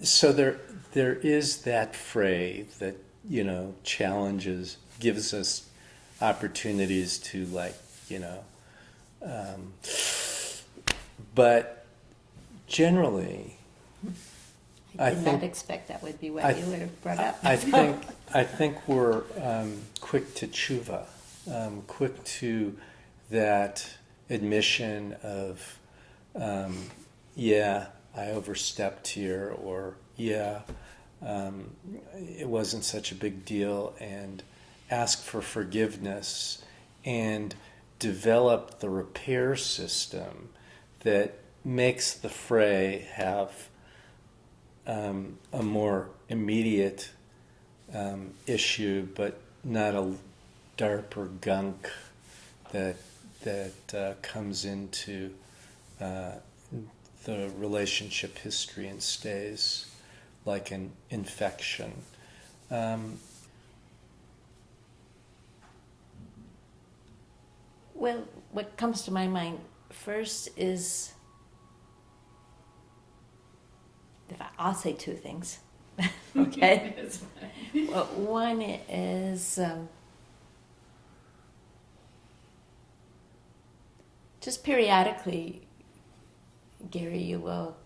So there is that fray that, challenges, gives us opportunities to, like, you know, um, but generally, I I did think not expect that would be what I, you would have brought up. I think we're quick to tshuva, quick to that admission of, yeah, I overstepped here, or yeah, it wasn't such a big deal, and ask for forgiveness and develop the repair system that makes the fray have a more immediate issue, but not a darker gunk that comes into uh, the relationship history and stays like an infection. Um, Well, what comes to my mind first is, I'll say two things. Okay. Well, one is just periodically, Gary, you will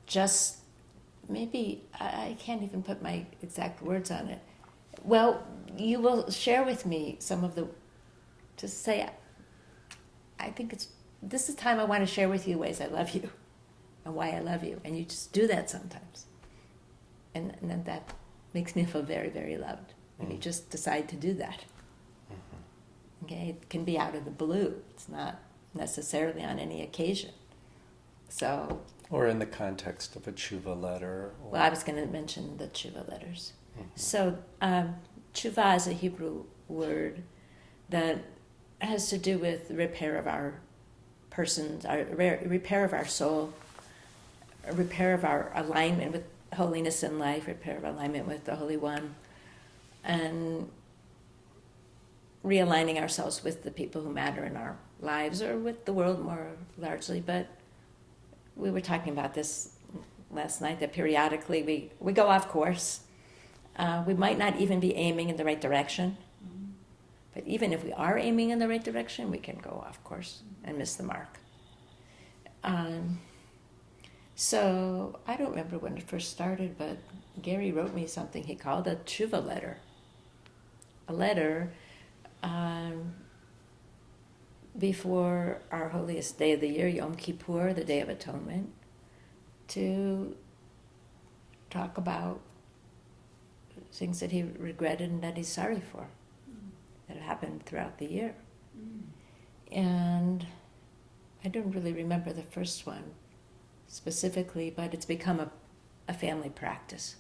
just maybe, I can't even put my exact words on it. Well, you will share with me some of the, just say, I think this is time I want to share with you ways I love you and why I love you. And you just do that sometimes. And then that makes me feel very, very loved. And you just decide to do that. Okay, it can be out of the blue. It's not necessarily on any occasion. So, or in the context of a tshuva letter. Or, well, I was going to mention the tshuva letters. So, tshuva is a Hebrew word that has to do with repair of our persons, repair of our soul, repair of our alignment with holiness in life, repair of alignment with the Holy One, and realigning ourselves with the people who matter in our lives, or with the world more largely. But we were talking about this last night, that periodically we go off course. We might not even be aiming in the right direction. But even if we are aiming in the right direction, we can go off course and miss the mark. So I don't remember when it first started, but Gary wrote me something he called a tshuva letter. A letter before our holiest day of the year, Yom Kippur, the Day of Atonement, to talk about things that he regretted and that he's sorry for, that happened throughout the year. And I don't really remember the first one specifically, but it's become a family practice.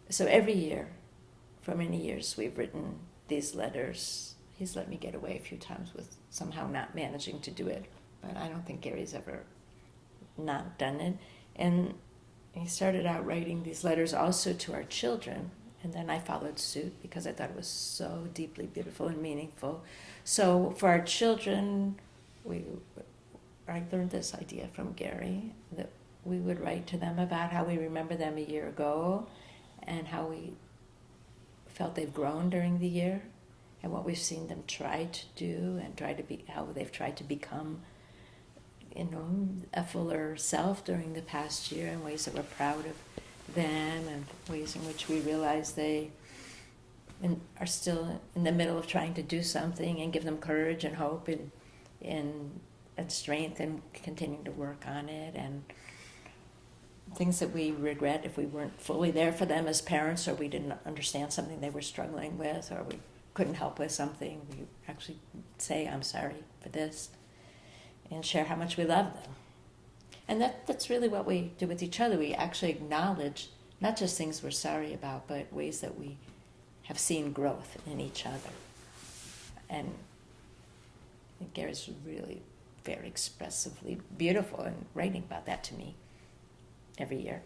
So every year, for many years, we've written these letters. He's let me get away a few times with somehow not managing to do it, but I don't think Gary's ever not done it. And he started out writing these letters also to our children, and then I followed suit because I thought it was so deeply beautiful and meaningful. So for our children, I learned this idea from Gary, that we would write to them about how we remember them a year ago and how we felt they've grown during the year and what we've seen them try to do and how they've tried to become, a fuller self during the past year, and ways that we're proud of them, and ways in which we realize they are still in the middle of trying to do something, and give them courage and hope and strength, and continuing to work on it, and things that we regret if we weren't fully there for them as parents, or we didn't understand something they were struggling with, or we couldn't help with something. We actually say, I'm sorry for this, and share how much we love them. And that's really what we do with each other. We actually acknowledge not just things we're sorry about, but ways that we have seen growth in each other. And I think Gary's really very expressively beautiful in writing about that to me every year.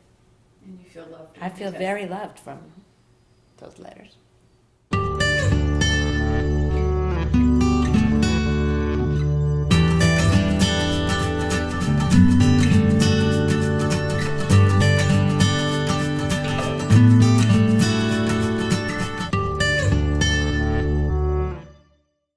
And you feel loved. I feel very loved from those letters.